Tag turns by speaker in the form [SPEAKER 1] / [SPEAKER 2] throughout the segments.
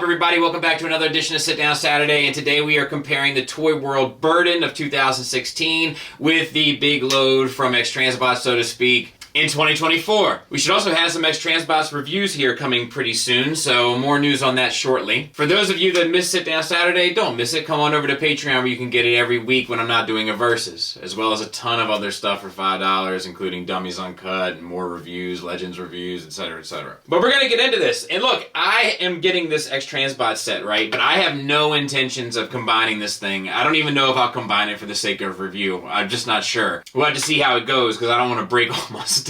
[SPEAKER 1] up, everybody? Welcome back to another edition of Sit Down Saturday, and today we are comparing the Toyworld Burden of 2016 with the big load from Transbots, so to speak, in 2024. We should also have some Transbots reviews here coming pretty soon, so more news on that shortly. For those of you that miss Sit Down Saturday, don't miss it. Come on over to Patreon where you can get it every week when I'm not doing a Versus, as well as a ton of other stuff for $5, including Dummies Uncut and more reviews, Legends reviews, etc., etc. But we're going to get into this. And look, I am getting this Transbot set, right? But I have no intentions of combining this thing. I don't even know if I'll combine it for the sake of review. I'm just not sure. We'll have to see how it goes, because I don't want to break all my stuff.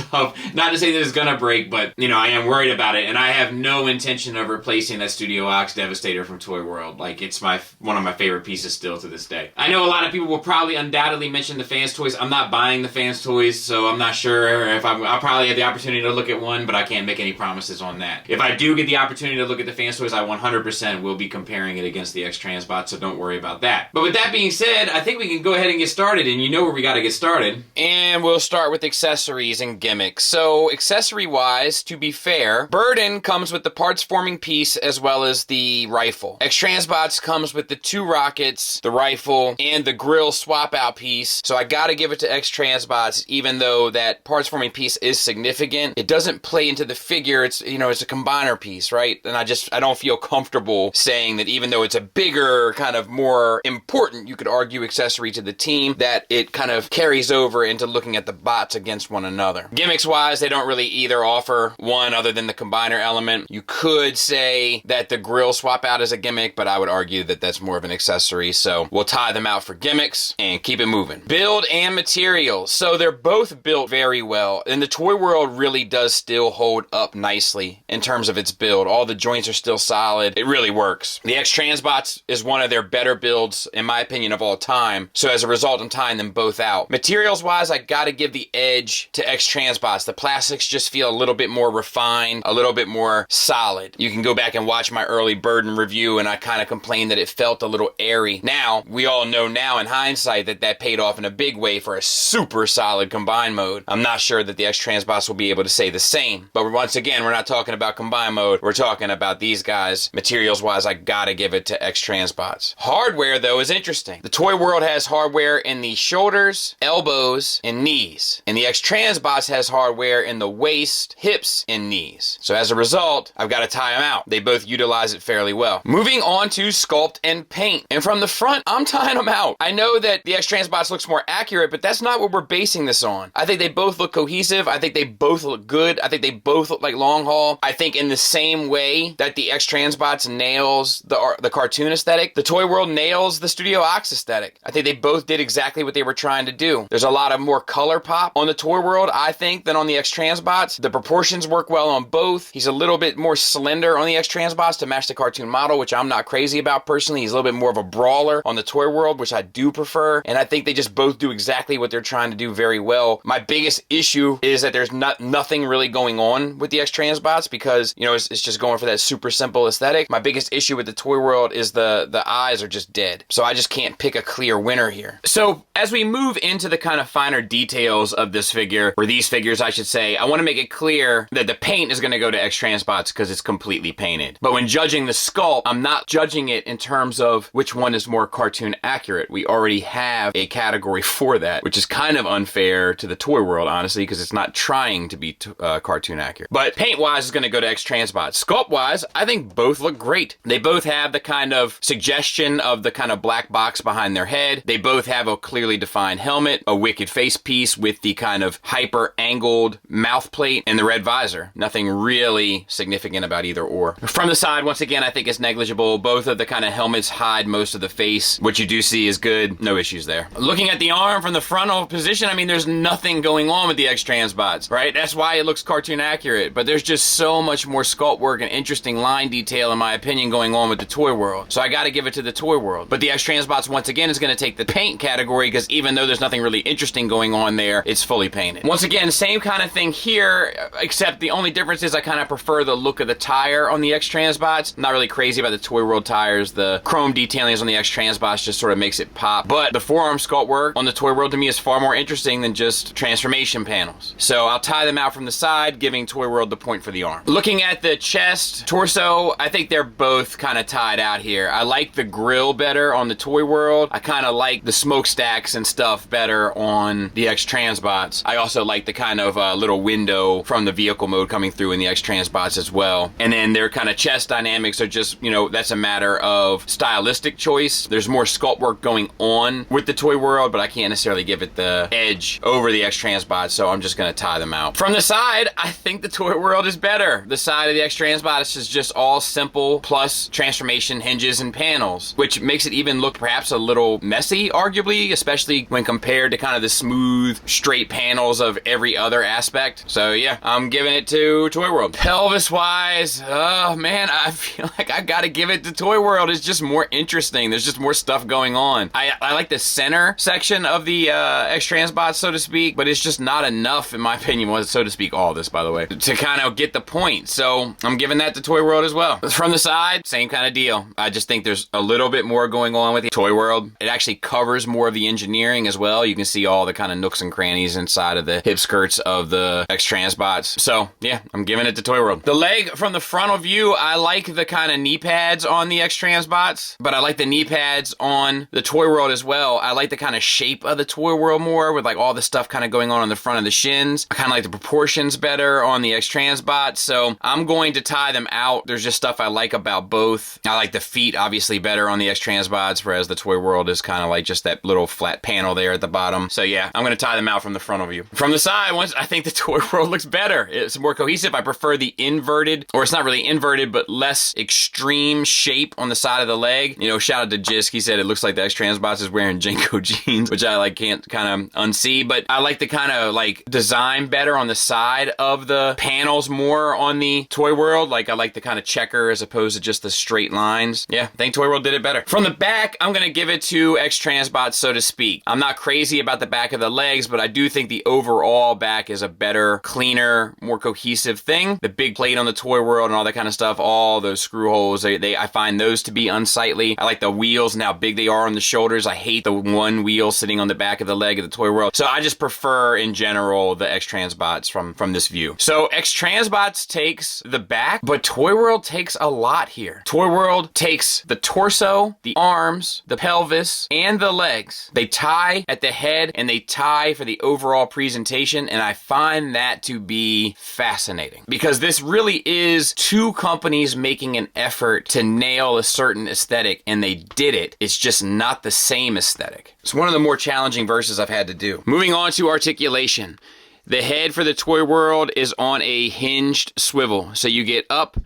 [SPEAKER 1] Not to say that it's gonna break, but you know, I am worried about it, and I have no intention of replacing that Studio Ox Devastator from Toyworld. Like, it's one of my favorite pieces still to this day. I know a lot of people will probably undoubtedly mention the fans toys. I'm not buying the fans toys, so I'm not sure if I'll probably have the opportunity to look at one, but I can't make any promises on that. If I do get the opportunity to look at the fans toys, I 100% will be comparing it against the Transbots, so don't worry about that. But with that being said, I think we can go ahead and get started, and you know where we gotta get started. And we'll start with accessories and gimmicks. So, accessory-wise, to be fair, Burden comes with the parts-forming piece as well as the rifle. Transbots comes with the 2 rockets, the rifle, and the grill swap-out piece. So I gotta give it to Transbots, even though that parts-forming piece is significant. It doesn't play into the figure. It's, you know, it's a combiner piece, right? And I don't feel comfortable saying that even though it's a bigger, kind of more important, you could argue, accessory to the team, that it kind of carries over into looking at the bots against one another. Gimmicks-wise, they don't really either offer one other than the combiner element. You could say that the grill swap out is a gimmick, but I would argue that that's more of an accessory, so we'll tie them out for gimmicks and keep it moving. Build and materials. So they're both built very well, and the Toyworld really does still hold up nicely in terms of its build. All the joints are still solid. It really works. The Transbots is one of their better builds, in my opinion, of all time, so as a result, I'm tying them both out. Materials-wise, I gotta give the edge to Transbots. The plastics just feel a little bit more refined, a little bit more solid. You can go back and watch my early Burden review, and I kind of complained that it felt a little airy. Now, we all know now in hindsight that paid off in a big way for a super solid combine mode. I'm not sure that the Transbots will be able to say the same, but once again, we're not talking about combine mode. We're talking about these guys. Materials-wise, I gotta give it to Transbots. Hardware, though, is interesting. The Toyworld has hardware in the shoulders, elbows, and knees, and the Transbots has hardware in the waist, hips, and knees. So as a result, I've got to tie them out. They both utilize it fairly well. Moving on to Sculpt and Paint. And from the front, I'm tying them out. I know that the Transbots looks more accurate, but that's not what we're basing this on. I think they both look cohesive. I think they both look good. I think they both look like long haul. I think in the same way that the Transbots nails the cartoon aesthetic, the Toyworld nails the Studio Ox aesthetic. I think they both did exactly what they were trying to do. There's a lot of more color pop on the Toyworld, I think, than on the Transbots. The proportions work well on both. He's a little bit more slender on the Transbots to match the cartoon model, which I'm not crazy about personally. He's a little bit more of a brawler on the Toyworld, which I do prefer. And I think they just both do exactly what they're trying to do very well. My biggest issue is that there's nothing really going on with the Transbots because, you know, it's just going for that super simple aesthetic. My biggest issue with the Toyworld is the eyes are just dead. So I just can't pick a clear winner here. So as we move into the kind of finer details of this figure, or these figures, I should say, I want to make it clear that the paint is going to go to Transbots because it's completely painted. But when judging the sculpt, I'm not judging it in terms of which one is more cartoon accurate. We already have a category for that, which is kind of unfair to the Toyworld, honestly, because it's not trying to be cartoon accurate. But paint-wise is going to go to Transbots. Sculpt-wise, I think both look great. They both have the kind of suggestion of the kind of black box behind their head. They both have a clearly defined helmet, a wicked face piece with the kind of hyper-angled mouth plate, and the red visor. Nothing really significant about either or. From the side, once again, I think it's negligible. Both of the kind of helmets hide most of the face. What you do see is good. No issues there. Looking at the arm from the frontal position, I mean, there's nothing going on with the Transbots, right? That's why it looks cartoon accurate, but there's just so much more sculpt work and interesting line detail, in my opinion, going on with the Toyworld. So I gotta give it to the Toyworld. But the Transbots, once again, is gonna take the paint category, because even though there's nothing really interesting going on there, it's fully painted. Once again, again, same kind of thing here, except the only difference is I kind of prefer the look of the tire on the X Transbots. I'm not really crazy about the Toyworld tires. The chrome detailings on the X Transbots just sort of makes it pop. But the forearm sculpt work on the Toyworld to me is far more interesting than just transformation panels. So I'll tie them out from the side, giving Toyworld the point for the arm. Looking at the chest, torso, I think they're both kind of tied out here. I like the grill better on the Toyworld. I kind of like the smokestacks and stuff better on the X Transbots. I also like the kind of little window from the vehicle mode coming through in the X Transbots as well. And then their kind of chest dynamics are just, you know, that's a matter of stylistic choice. There's more sculpt work going on with the Toyworld, but I can't necessarily give it the edge over the X Transbots, so I'm just gonna tie them out. From the side, I think the Toyworld is better. The side of the X Transbots is just all simple, plus transformation hinges and panels, which makes it even look perhaps a little messy, arguably, especially when compared to kind of the smooth, straight panels of every other aspect. So yeah, I'm giving it to Toyworld. Pelvis-wise, oh man, I feel like I gotta give it to Toyworld. It's just more interesting. There's just more stuff going on. I like the center section of the X Transbots, so to speak, but it's just not enough, in my opinion, was so to speak, all this, by the way, to kind of get the point. So I'm giving that to Toyworld as well. From the side, same kind of deal. I just think there's a little bit more going on with the Toyworld. It actually covers more of the engineering as well. You can see all the kind of nooks and crannies inside of the hip skirts of the X Transbots. So yeah, I'm giving it to Toyworld. The leg from the frontal view, I like the kind of knee pads on the X Transbots, but I like the knee pads on the Toyworld as well. I like the kind of shape of the Toyworld more, with like all the stuff kind of going on the front of the shins. I kind of like the proportions better on the X Transbots, so I'm going to tie them out. There's just stuff I like about both. I like the feet obviously better on the X Transbots, whereas the Toyworld is kind of like just that little flat panel there at the bottom. So yeah, I'm going to tie them out from the frontal view. From the side, I think the Toyworld looks better. It's more cohesive. I prefer the inverted, or it's not really inverted, but less extreme shape on the side of the leg. You know, shout out to Jisk. He said it looks like the X Transbots is wearing Jenko jeans, which I like can't kind of unsee, but I like the kind of like design better on the side of the panels more on the Toyworld. Like I like the kind of checker as opposed to just the straight lines. Yeah, I think Toyworld did it better. From the back, I'm going to give it to X Transbots, so to speak. I'm not crazy about the back of the legs, but I do think the overall back is a better, cleaner, more cohesive thing. The big plate on the Toyworld and all that kind of stuff, all those screw holes, I find those to be unsightly. I like the wheels and how big they are on the shoulders. I hate the one wheel sitting on the back of the leg of the Toyworld. So I just prefer, in general, the X Transbots from this view. So X Transbots takes the back, but Toyworld takes a lot here. Toyworld takes the torso, the arms, the pelvis, and the legs. They tie at the head, and they tie for the overall presentation, and I find that to be fascinating, because this really is two companies making an effort to nail a certain aesthetic, and they did it. It's just not the same aesthetic. It's one of the more challenging verses I've had to do. Moving on to articulation. The head for the Toyworld is on a hinged swivel. So you get up,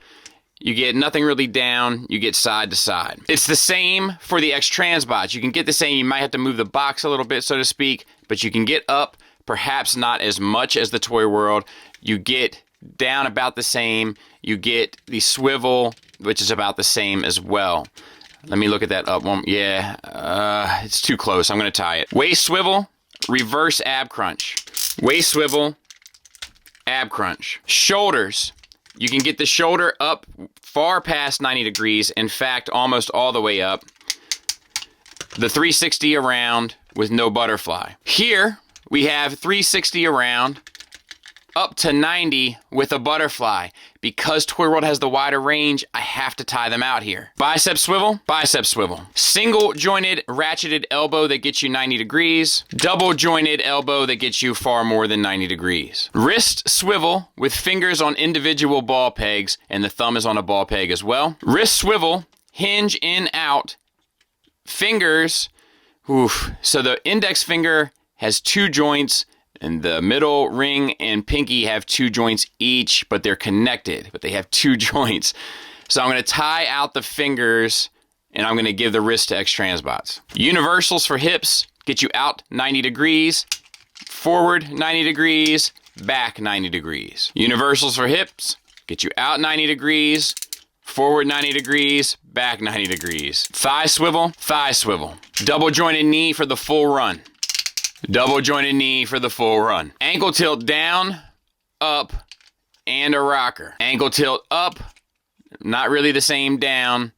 [SPEAKER 1] you get nothing really down, you get side to side. It's the same for the X Transbots. You can get the same, you might have to move the box a little bit, so to speak, but you can get up, perhaps not as much as the Toyworld. You get down about the same. You get the swivel, which is about the same as well. Let me look at that up one. Yeah, it's too close. I'm going to tie it. Waist swivel, reverse ab crunch. Waist swivel, ab crunch. Shoulders. You can get the shoulder up far past 90 degrees. In fact, almost all the way up. The 360 around with no butterfly. Here, we have 360 around, up to 90 with a butterfly. Because Toyworld has the wider range, I have to tie them out here. Bicep swivel, bicep swivel. Single jointed ratcheted elbow that gets you 90 degrees. Double jointed elbow that gets you far more than 90 degrees. Wrist swivel with fingers on individual ball pegs, and the thumb is on a ball peg as well. Wrist swivel, hinge in, out. Fingers, oof. So the index finger has 2 joints, and the middle ring and pinky have 2 joints each, but they're connected, but they have 2 joints. So I'm going to tie out the fingers, and I'm going to give the wrist to X Transbots. Universals for hips get you out 90 degrees, forward 90 degrees, back 90 degrees. Universals for hips get you out 90 degrees, forward 90 degrees, back 90 degrees. Thigh swivel, double jointed knee for the full run. Double jointed knee for the full run. Ankle tilt down, up, and a rocker. Ankle tilt up, not really the same down,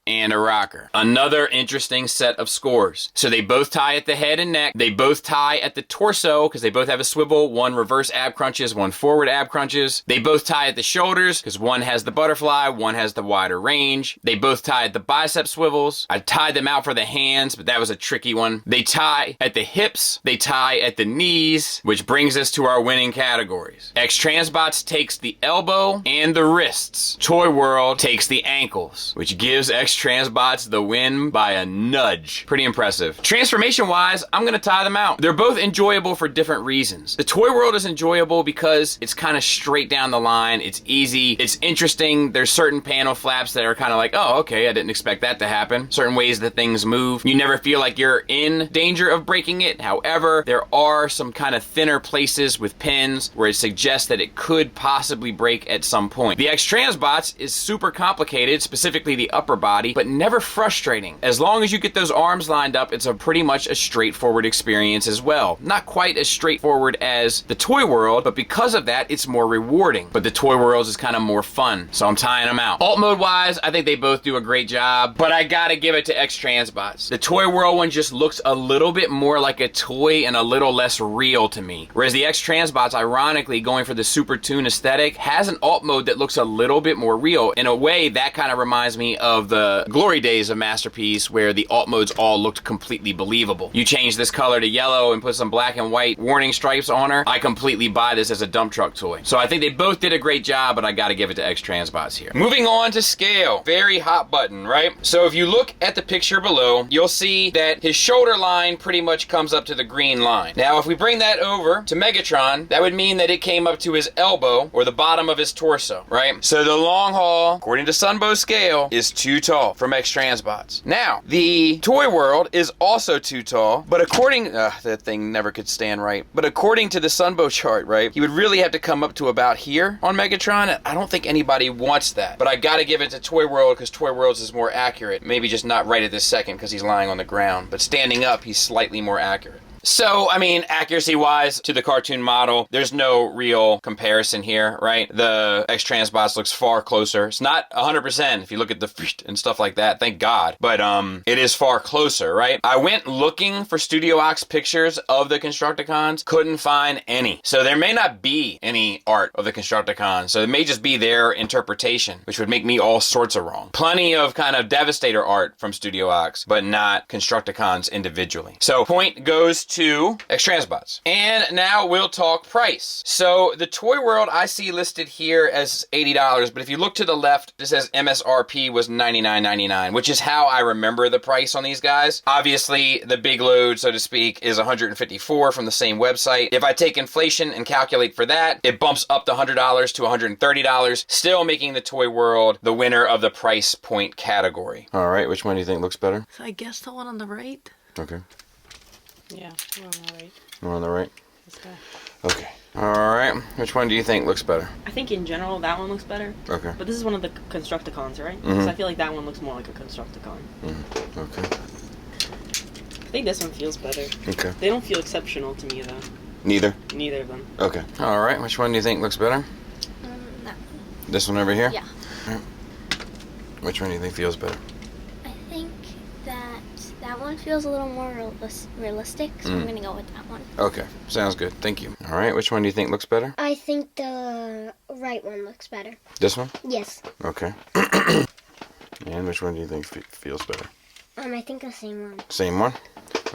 [SPEAKER 1] and a rocker. Another interesting set of scores. So they both tie at the head and neck. They both tie at the torso because they both have a swivel. One reverse ab crunches, one forward ab crunches. They both tie at the shoulders because one has the butterfly, one has the wider range. They both tie at the bicep swivels. I tied them out for the hands, but that was a tricky one. They tie at the hips. They tie at the knees, which brings us to our winning categories. X Transbots takes the elbow and the wrists. Toyworld takes the ankles, which gives X Transbots the win by a nudge. Pretty impressive. Transformation wise, I'm gonna tie them out. They're both enjoyable for different reasons. The Toyworld is enjoyable because it's kind of straight down the line. It's easy. It's interesting. There's certain panel flaps that are kind of like, oh, okay, I didn't expect that to happen. Certain ways that things move. You never feel like you're in danger of breaking it. However, there are some kind of thinner places with pins where it suggests that it could possibly break at some point. The X Transbots is super complicated, specifically the upper body, but never frustrating. As long as you get those arms lined up, it's a pretty much a straightforward experience as well. Not quite as straightforward as the Toyworld, but because of that, it's more rewarding. But the Toyworld's is kind of more fun, so I'm tying them out. Alt mode wise, I think they both do a great job, but I gotta give it to X Transbots. The Toyworld one just looks a little bit more like a toy and a little less real to me. Whereas the X Transbots, ironically, going for the Super Toon aesthetic, has an alt mode that looks a little bit more real. In a way, that kind of reminds me of the glory days of Masterpiece where the alt modes all looked completely believable. You change this color to yellow and put some black and white warning stripes on her, I completely buy this as a dump truck toy. So I think they both did a great job, but I gotta give it to X Transbots here. Moving on to scale. Very hot button, right? So if you look at the picture below, you'll see that his shoulder line pretty much comes up to the green line. Now, if we bring that over to Megatron, that would mean that it came up to his elbow or the bottom of his torso, right? So the long haul, according to Sunbow's scale, is too tall from X Transbots. Now, the Toyworld is also too tall, but according, that thing never could stand right, but according to the Sunbow chart, right, he would really have to come up to about here on Megatron, and I don't think anybody wants that. But I gotta give it to Toyworld because Toyworld's is more accurate. Maybe just not right at this second because he's lying on the ground, but standing up, he's slightly more accurate. So, I mean, accuracy-wise to the cartoon model, there's no real comparison here, right? The X Transbots looks far closer. It's not 100% if you look at the and stuff like that, thank God. But it is far closer, right? I went looking for Studio Ox pictures of the Constructicons, couldn't find any. So there may not be any art of the Constructicons. So it may just be their interpretation, which would make me all sorts of wrong. Plenty of kind of Devastator art from Studio Ox, but not Constructicons individually. So point goes to X Transbots. And now we'll talk price. So the Toyworld I see listed here as $80, but if you look to the left, it says MSRP was $99.99, which is how I remember the price on these guys. Obviously, the big load, so to speak, is $154 from the same website. If I take inflation and calculate for that, it bumps up the $100 to $130, still making the Toyworld the winner of the price point category. All right, which one do you think looks better?
[SPEAKER 2] So I guess the one on the right?
[SPEAKER 1] Okay.
[SPEAKER 2] Yeah, we're on the right.
[SPEAKER 1] We're on the right?
[SPEAKER 2] This guy.
[SPEAKER 1] Okay. Alright, which one do you think looks better?
[SPEAKER 2] I think in general that one looks better.
[SPEAKER 1] Okay.
[SPEAKER 2] But this is one of the Constructicons, right?
[SPEAKER 1] Mm-hmm.
[SPEAKER 2] So I feel like that one looks more like a Constructicon.
[SPEAKER 1] Mm-hmm. Okay.
[SPEAKER 2] I think this one feels better.
[SPEAKER 1] Okay.
[SPEAKER 2] They don't feel exceptional to me though.
[SPEAKER 1] Neither?
[SPEAKER 2] Neither of them.
[SPEAKER 1] Okay. Alright, which one do you think looks better?
[SPEAKER 3] That one.
[SPEAKER 1] This one over here?
[SPEAKER 3] Yeah.
[SPEAKER 1] Right. Which one do you think feels better?
[SPEAKER 3] I think that one feels a little more realistic, so I'm gonna go with that one.
[SPEAKER 1] Okay, sounds good. Thank you. Alright, which one do you think looks better?
[SPEAKER 3] I think the right one looks better.
[SPEAKER 1] This one?
[SPEAKER 3] Yes.
[SPEAKER 1] Okay. And which one do you think feels better?
[SPEAKER 3] I think the same one.
[SPEAKER 1] Same one?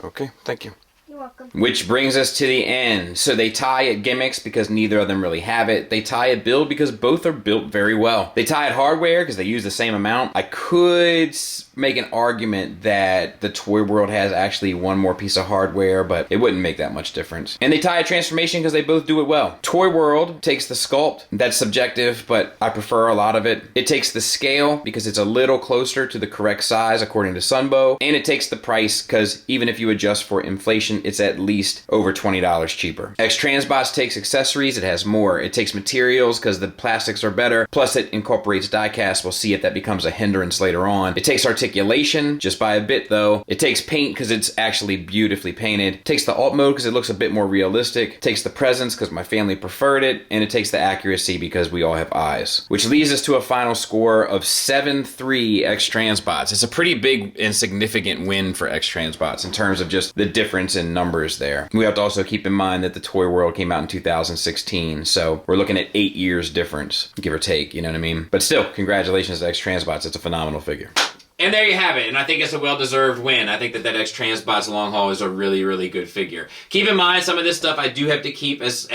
[SPEAKER 1] Okay, thank you.
[SPEAKER 3] You're welcome.
[SPEAKER 1] Which brings us to the end. So they tie at gimmicks because neither of them really have it. They tie at build because both are built very well. They tie at hardware because they use the same amount. I could make an argument that the Toyworld has actually one more piece of hardware, but it wouldn't make that much difference. And they tie at transformation because they both do it well. Toyworld takes the sculpt. That's subjective, but I prefer a lot of it. It takes the scale because it's a little closer to the correct size according to Sunbow. And it takes the price because even if you adjust for inflation, it's at least over $20 cheaper. X Transbots takes accessories, it has more. It takes materials because the plastics are better, plus it incorporates die-cast. We'll see if that becomes a hindrance later on. It takes articulation, just by a bit though. It takes paint because it's actually beautifully painted. It takes the alt mode because it looks a bit more realistic. It takes the presence because my family preferred it, and it takes the accuracy because we all have eyes. Which leads us to a final score of 7-3 X Transbots. It's a pretty big and significant win for X Transbots in terms of just the difference in numbers there. We have to also keep in mind that the Toyworld came out in 2016, so we're looking at 8 years difference, give or take, you know what I mean? But still, congratulations to X Transbots. It's a phenomenal figure. And there you have it, and I think it's a well-deserved win. I think that X Transbots Long Haul is a really, really good figure. Keep in mind, some of this stuff I do have to keep as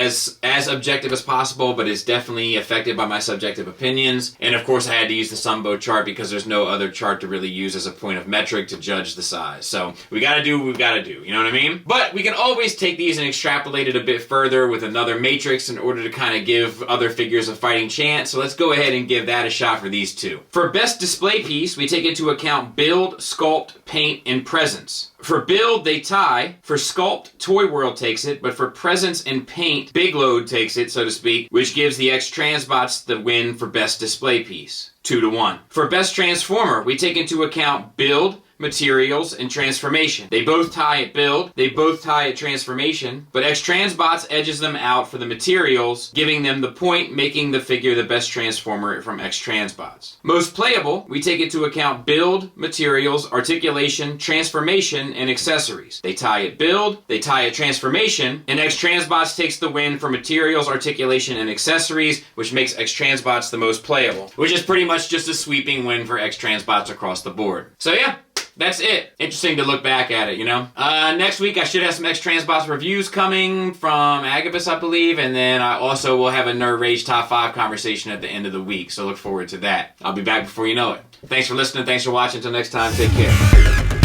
[SPEAKER 1] objective as possible, but it's definitely affected by my subjective opinions. And of course, I had to use the Sunbow chart because there's no other chart to really use as a point of metric to judge the size. So we gotta do what we've gotta do, you know what I mean? But we can always take these and extrapolate it a bit further with another matrix in order to kind of give other figures a fighting chance. So let's go ahead and give that a shot for these two. For best display piece, we take into account build, sculpt, paint, and presence. For build, they tie. For sculpt, Toyworld takes it, but for presence and paint, Big Load takes it, so to speak, which gives the X Transbots the win for best display piece. 2-1. For best transformer, we take into account build, materials, and transformation. They both tie at build, they both tie at transformation, but X Transbots edges them out for the materials, giving them the point, making the figure the best transformer from X Transbots. Most playable, we take into account build, materials, articulation, transformation, and accessories. They tie at build, they tie at transformation, and X Transbots takes the win for materials, articulation, and accessories, which makes X Transbots the most playable, which is pretty much just a sweeping win for X Transbots across the board. So yeah, that's it. Interesting to look back at it, you know? Next week, I should have some X Transbots reviews coming from Agabus, I believe, and then I also will have a Nerd Rage Top 5 conversation at the end of the week, so look forward to that. I'll be back before you know it. Thanks for listening. Thanks for watching. Until next time, take care.